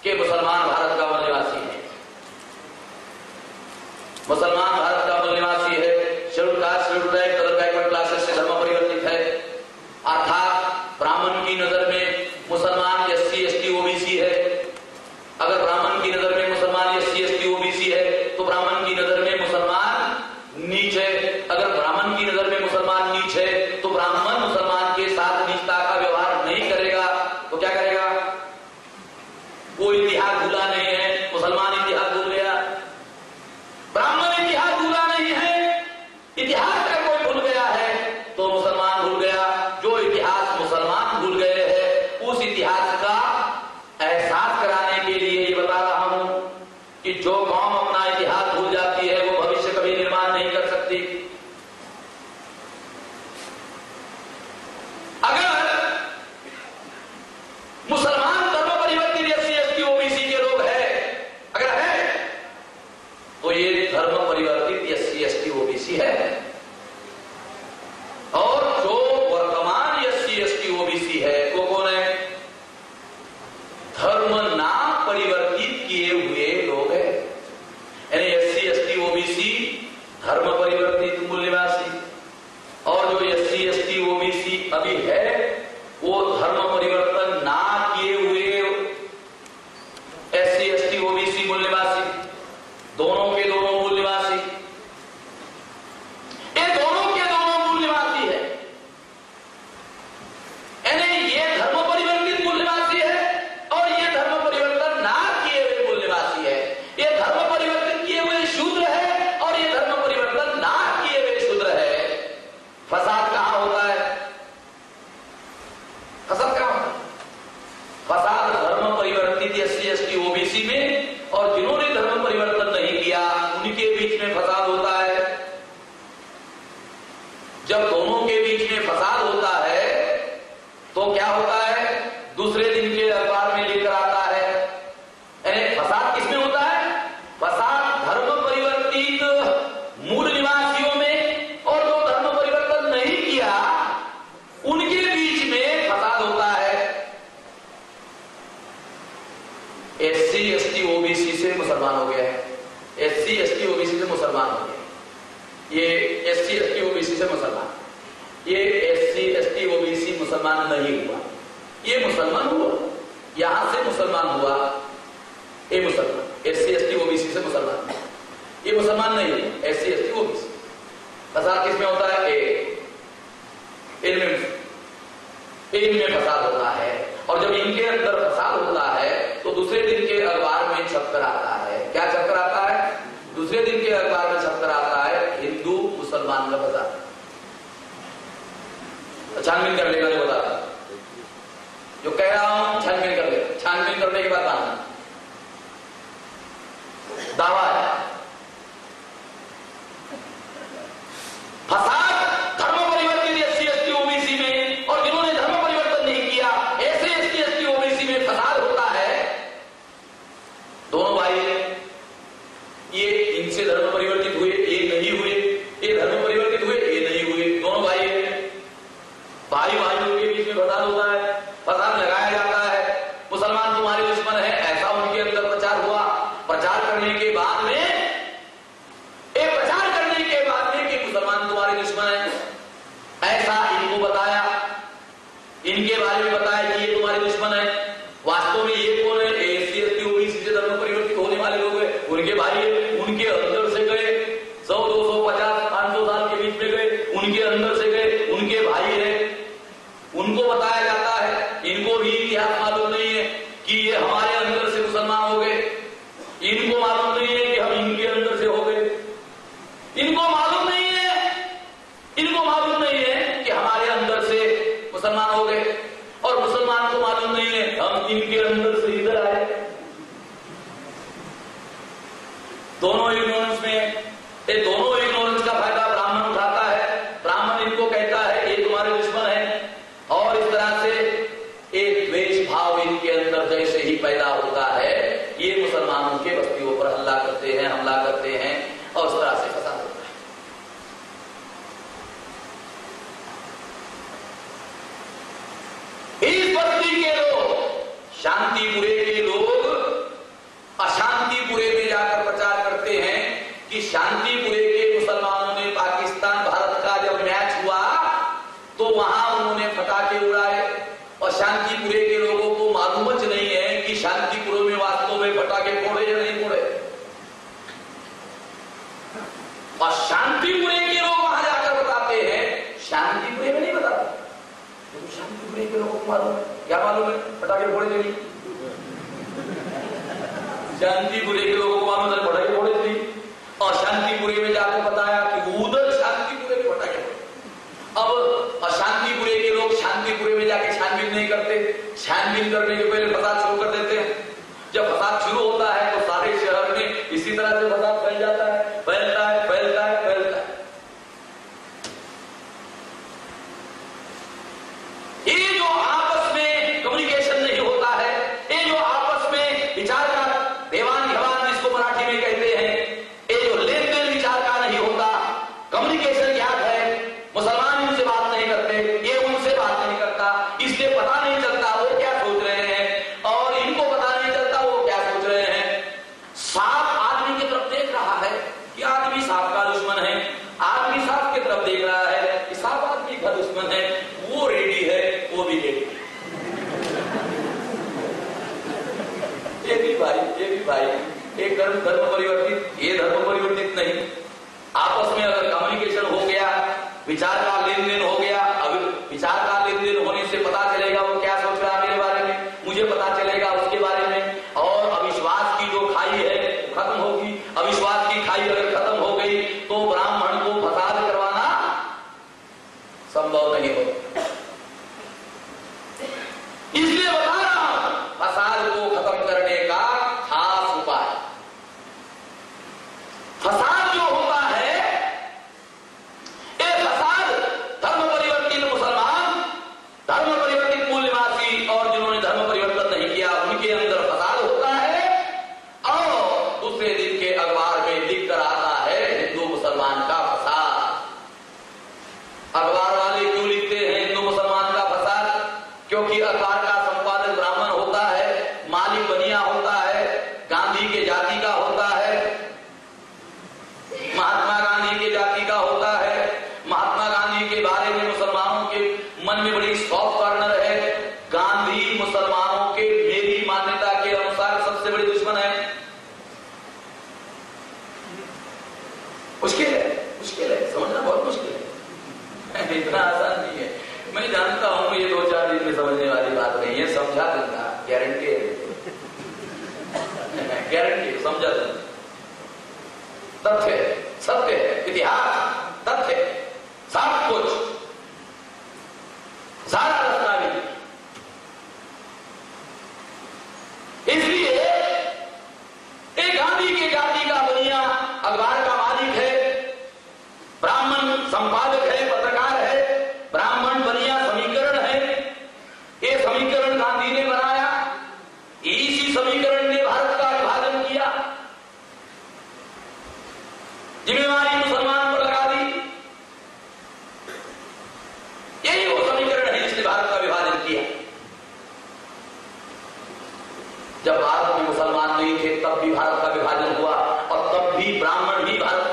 कि मुसलमान भारत का मूल निवासी है, मुसलमान भारत का मूल निवासी है, schedule caste, schedule tribe, other backward classes से धर्म परिवर्तित है, अर्थात ब्राह्मण की नजर में मुसलमान एससी एसटी ओबीसी है। अगर ब्राह्मण की नजर में मुसलमान एससी एसटी ओबीसी है तो ब्राह्मण की नजर में मुसलमान नीच है। अगर ब्राह्मण की नजर में मुसलमान नीच है तो ब्राह्मण मुसलमान के साथ नीचता का व्यवहार नहीं करेगा तो क्या करेगा? वो इतिहास भूला नहीं है, मुसलमान इतिहास भूल गया, ब्राह्मण इतिहास भूला नहीं है, इतिहास का कोई भूल गया है तो मुसलमान भूल गया। जो इतिहास मुसलमान भूल गए हैं उस इतिहास का एहसास कराने के लिए ये बता रहा हूं कि जो कौम अपना इतिहास भूल जाती है वो भविष्य कभी निर्माण नहीं कर सकती। अगर मुसलमान धर्म परिवर्तित एससी एसटी ओबीसी के लोग है, अगर है तो ये धर्म परिवर्तित एससी एसटी ओबीसी है। और जो वर्तमान एससी एसटी ओबीसी है वो कौन है? धर्म ना परिवर्तित किए हुए लोग हैं। यानी एससी एसटी ओबीसी धर्म परिवर्तित मूल निवासी, और जो एससी एसटी ओबीसी अभी है वो धर्म परिवर्तन ना किए हुए एससी एसटी ओबीसी मूल निवासी, दोनों के दोनों मूल निवासी, ये दोनों के दोनों मूल निवासी है। यानी ये धर्म परिवर्तित मूल निवासी है और ये धर्म परिवर्तन ना किए हुए मूल निवासी है। ये धर्म परिवर्तित किए हुए शूद्र है और ये धर्म परिवर्तन ना किए हुए शूद्र है। फसाद कहां होता है? फसाद कहां होता है? फसाद धर्म परिवर्तित एससी एसटी ओबीसी में और जिन्होंने धर्म परिवर्तन नहीं किया उनके बीच में फसाद होता है। जब दोनों के बीच में फसाद होता है तो क्या होता है? दूसरे दिन के अखबार में लेकर आता है। यानी फसाद किसमें होता है? फसाद धर्म परिवर्तित मूल निवासियों में, और जो धर्म परिवर्तन नहीं किया उनके बीच में फसाद होता है। एससी एसटी ओबीसी से मुसलमान हो गया है, एससी एसटी ओबीसी से मुसलमान हो गया, ये एससी एसटी ओबीसी से मुसलमान, ये एससी एसटी ओबीसी मुसलमान नहीं हुआ, ये मुसलमान हुआ, यहां से मुसलमान हुआ, ये मुसलमान एससी एसटी ओबीसी से मुसलमान, ये मुसलमान नहीं हुआ, एससी एसटी ओबीसी। फसाद किसमें होता है? इनमें फसाद होता है। और जब इनके अंदर फसाद होता है तो दूसरे दिन के अखबार में छपकर आता है। क्या छपकर आता है? दूसरे दिन के अखबार में छपकर आता है हिंदू मुसलमान का फसाद। छानबीन कर लेगा, जो बता रहा जो कह रहा हूं छानबीन कर लेगा, छानबीन करने के बाद आना दावा है। फसाद धर्म परिवर्तित एससी एसटी ओबीसी में, और जिन्होंने धर्म परिवर्तन नहीं किया ऐसे एससी एसटी ओबीसी में फसाद होता है। दोनों भाई हैं, ये इनसे धर्म परिवर्तित हुए, ये नहीं हुए, ये धर्म परिवर्तित हुए, ये नहीं हुए, दोनों भाई हैं। भाई भाइयों के बीच में फसाद होता है, फसाद लगाया जाता है। मुसलमान तुम्हारे दुश्मन है, ऐसा उनके अंदर प्रचार हुआ। प्रचार करने के बाद में मुसलमान तुम्हारे दुश्मन है, ऐसा इनको बताया, इनके बारे में बताया कि ये तुम्हारे दुश्मन है। वास्तव में ये कौन है? एससी एसटी ओबीसी से धर्म परिवर्तित होने वाले लोग हैं, उनके भाई है, उनके अंदर से गए 100 200 50 500 साल के बीच में गए, उनके अंदर से गए, उनके भाई है, उनको बताया जाता है। इनको भी इतिहास मालूम नहीं है कि ये हमारे अंदर से मुसलमान हो गए, इनको मालूम नहीं है कि हम इनके अंदर से हो गए, इनको मालूम नहीं है, इनको मालूम नहीं है कि हमारे अंदर से मुसलमान हो गए, और मुसलमान को मालूम नहीं है हम इनके अंदर से इधर आए। दोनों इग्नोरेंस में, ये दोनों इग्नोरेंस का फायदा ब्राह्मण उठाता है। ब्राह्मण इनको कहता है ये तुम्हारे दुश्मन है, और इस तरह से एक द्वेष भाव इनके अंदर जैसे ही पैदा होता है ये मुसलमानों के बस्तियों पर हमला करते हैं और उस तरह से फसाद होता है। इस बस्ती के लोग, शांतिपुरे के लोग शांतिपुरे के लोगों को मालूम च नहीं है कि शांतिपुर में वास्तव में पटाखे फोड़े या नहीं फोड़े। और शांतिपुरे के लोग वहां जाकर बताते हैं, शांतिपुरे में नहीं बताते, तो शांतिपुरे के लोगों को मालूम है। क्या मालूम है? पटाखे फोड़े नहीं। शांतिपुरे के लोगों को मालूम है पटाखे फोड़े नहीं, और शांतिपुरे में जाकर बताया कि उधर शांतिपुरे में पटाखे फोड़े। अब अशांतिपुरे के लोग शांतिपुरे में जाके छानबीन नहीं करते, छानबीन करने के पहले फसाद शुरू कर देते हैं। जब फसाद शुरू होता है तो सारे शहर में इसी तरह से फसाद फैल जाता है, फैलता है, फैलता है, फैलता है। ये जो आपस में कम्युनिकेशन नहीं होता है, ये जो आपस में विचार का देवान घवान जिसको मराठी में कहते हैं, ये जो लेन देन विचार का नहीं होता, कम्युनिकेशन क्या है, मुसलमान इनसे बात नहीं करते, ये उनसे बात नहीं करता, इसलिए पता नहीं चलता वो क्या सोच रहे हैं और इनको पता नहीं चलता वो क्या सोच रहे हैं। सांप आदमी की तरफ देख रहा है कि आदमी सांप का दुश्मन है, आदमी सांप की तरफ देख रहा है कि सांप आदमी का दुश्मन है, वो रेडी है, वो भी रेडी है। ये भी भाई एक धर्म परिवर्तित, ये धर्म परिवर्तित नहीं। आपस में अगर कम्युनिकेशन हो गया, विचार का लेन देन हो गया, अब विचार का लेन देन होने से पता चलेगा वो क्या सोच रहा है मेरे बारे में, मुझे पता चलेगा उसके बारे में, और अविश्वास की जो खाई है खत्म होगी। अविश्वास की खाई अगर खत्म हो गई तो ब्राह्मण को फसाद करवाना संभव नहीं होगा। इसलिए बता रहा हूं, फसाद को खत्म करने का खास उपाय, फसाद जो होता है, धर्म परिवर्तित मुसलमान, धर्म परिवर्तित मूल्यवासी और जिन्होंने धर्म परिवर्तन नहीं किया उनके अंदर फसाद होता है। और दूसरे दिन के अखबार में लिख कर आता है हिंदू मुसलमान का फसाद। अखबार वाले क्यों लिखते हैं हिंदू मुसलमान का फसाद? क्योंकि अखबार का संपादक ब्राह्मण होता है, मालिक बनिया होता है, गांधी के जाति का होता है, महात्मा गांधी के जाति का होता है। महात्मा गांधी के बारे में मुसलमानों के मन में बड़ी सॉफ्ट कॉर्नर है। गांधी मुसलमानों के मेरी मान्यता के अनुसार सबसे बड़े दुश्मन है। मुश्किल है, समझना बहुत मुश्किल है, इतना आसान नहीं है। मैं जानता हूं ये 2-4 दिन में समझने वाली बात नहीं है, समझा दूंगा, गारंटी है, गारंटी समझा दूंगा। तथ्य, सत्य, इतिहास, तथ्य, सब कुछ, सारा दस्तावेज। इसलिए एक गांधी के जाति का बनिया अखबार का मालिक है, ब्राह्मण संपादक है, पत्रकार है, ब्राह्मण बनिया समीकरण है। ये समीकरण गांधी ने बनाया, इसी समीकरण ने भारत का विभाजन किया, जिम्मेवारी मुसलमान पर लगा दी। यही वो समीकरण है जिसने भारत का विभाजन किया। जब भारत में मुसलमान नहीं थे तब भी भारत का विभाजन हुआ, और तब भी ब्राह्मण ही भारत